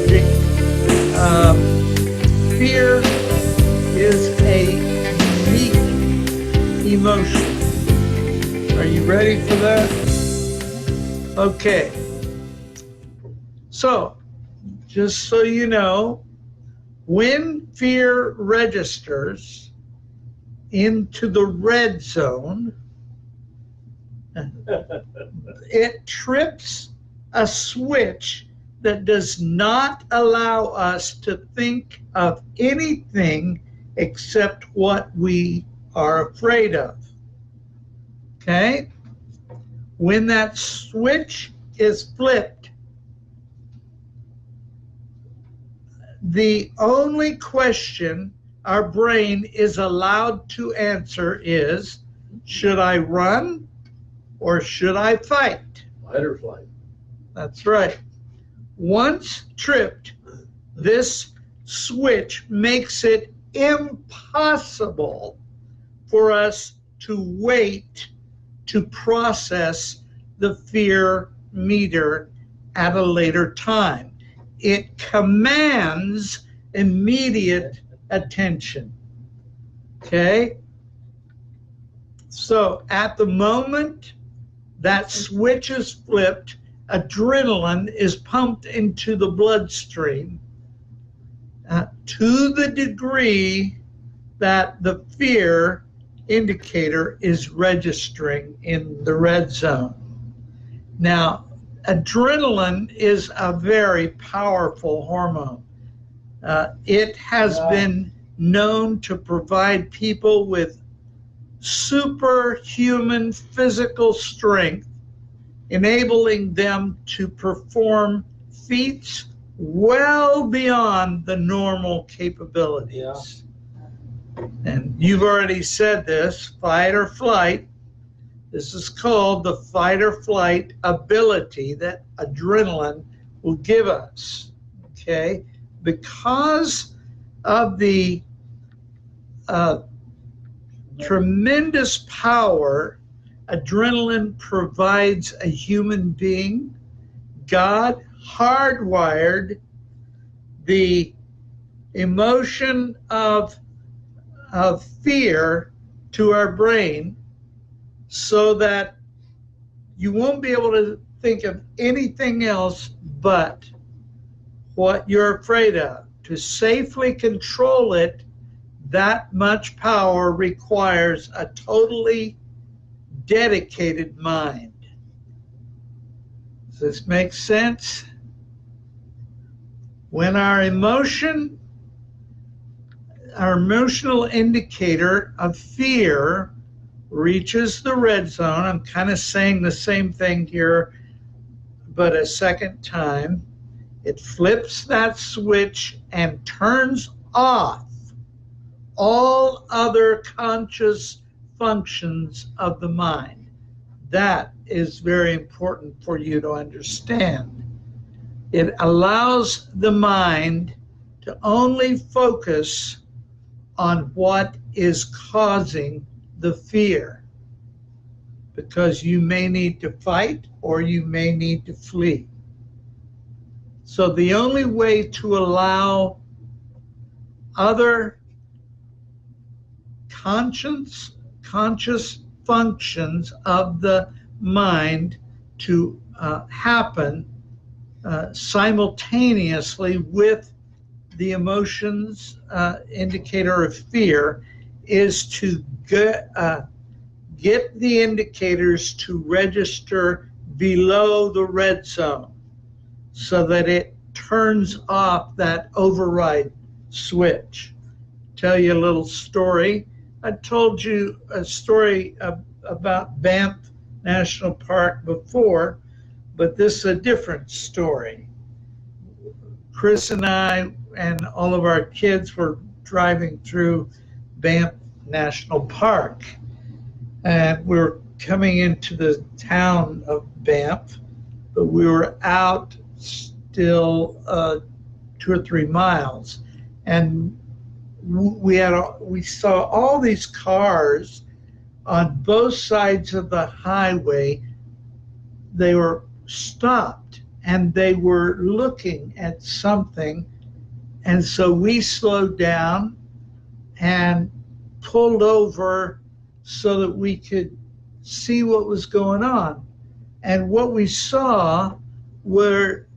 subject. Fear is a unique emotion. Are you ready for that? Okay. So, just so you know, when fear registers into the red zone, it trips a switch that does not allow us to think of anything except what we are afraid of. Okay? When that switch is flipped, the only question our brain is allowed to answer is, should I run or should I fight? Fight or flight. That's right. Once tripped, this switch makes it impossible for us to wait to process the fear meter at a later time. It commands immediate attention. Okay? So at the moment that switch is flipped, adrenaline is pumped into the bloodstream to the degree that the fear indicator is registering in the red zone. Now, adrenaline is a very powerful hormone. It has been known to provide people with superhuman physical strength, enabling them to perform feats well beyond the normal capabilities. And you've already said this, fight or flight. This is called the fight or flight ability that adrenaline will give us, okay? Because of the tremendous power adrenaline provides a human being, God hardwired the emotion of fear to our brain so that you won't be able to think of anything else but what you're afraid of. To safely control it, that much power requires a totally dedicated mind. Does this make sense? When our emotional indicator of fear reaches the red zone, I'm kind of saying the same thing here, but a second time, it flips that switch and turns off all other conscious functions of the mind. That is very important for you to understand. It allows the mind to only focus on what is causing the fear, because you may need to fight or you may need to flee. So the only way to allow other conscious functions of the mind to happen simultaneously with the emotions indicator of fear is to get the indicators to register below the red zone so that it turns off that override switch. Tell you a little story. I told you a story about Banff National Park before, but this is a different story. Chris and I and all of our kids were driving through Banff National Park, and we were coming into the town of Banff, but we were out still 2 or 3 miles, and we saw all these cars on both sides of the highway. They were stopped and they were looking at something. And so we slowed down and pulled over so that we could see what was going on. And what we saw were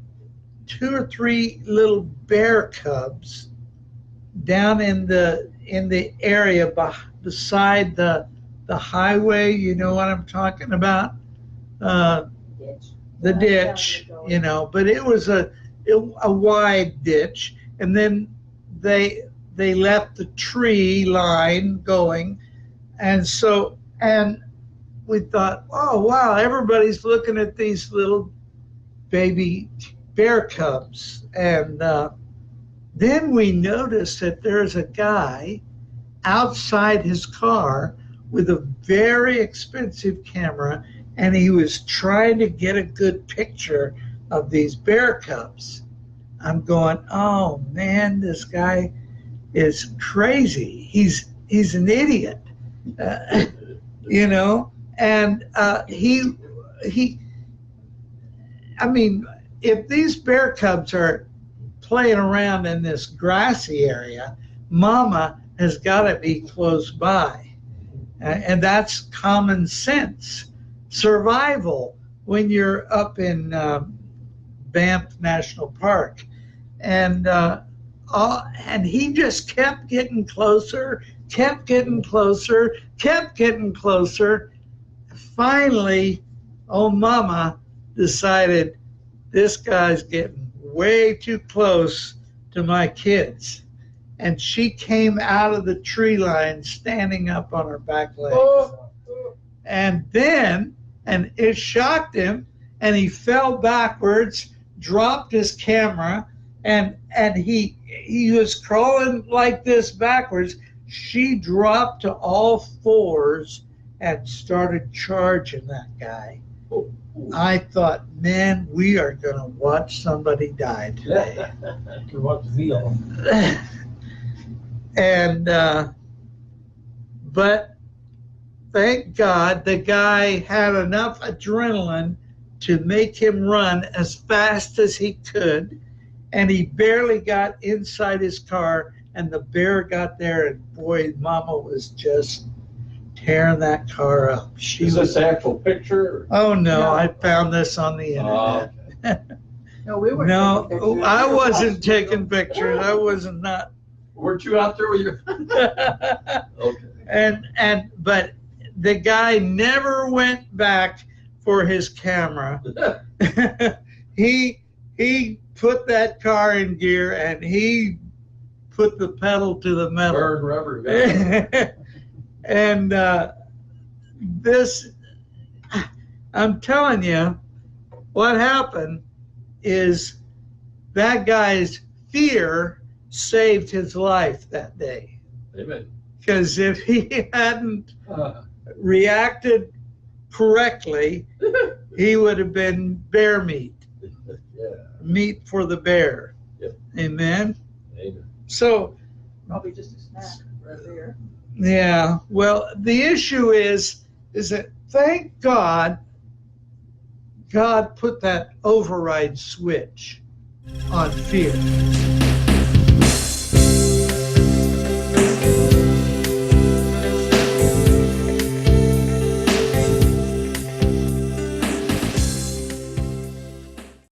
2 or 3 little bear cubs down in the area beside the highway. You know what I'm talking about? The ditch, you know, but it was a wide ditch, and then they left the tree line going, and we thought, oh wow, everybody's looking at these little baby bear cubs, and then we noticed that there's a guy outside his car with a very expensive camera, and he was trying to get a good picture of these bear cubs. I'm going, oh man, this guy is crazy. He's an idiot, you know. And he, I mean, if these bear cubs are playing around in this grassy area, Mama has got to be close by, and that's common sense. Survival when you're up in Banff National Park, and he just kept getting closer, kept getting closer, kept getting closer. Finally, oh, Mama decided this guy's getting way too close to my kids, and she came out of the tree line standing up on her back legs. And then, and it shocked him, and he fell backwards, dropped his camera, and he was crawling like this backwards. She dropped to all fours and started charging that guy. I thought, man, we are going to watch somebody die today. You watch Veal. And, but thank God the guy had enough adrenaline to make him run as fast as he could, and he barely got inside his car, and the bear got there, and boy, Mama was just tearing that car up. Is this an actual picture? Oh no, I found this on the internet. Okay. No, we were. No, I wasn't taking pictures. I wasn't not. Weren't you out there with your? Okay. But the guy never went back for his camera. He put that car in gear, and he put the pedal to the metal. Burn rubber. Yeah. And this, I'm telling you, what happened is that guy's fear saved his life that day. Amen. Because if he hadn't reacted correctly, he would have been bear meat. Yeah. Meat for the bear. Yep. Amen. Amen. So probably just a snack right there. Yeah. Well, the issue is that thank God, God put that override switch on fear.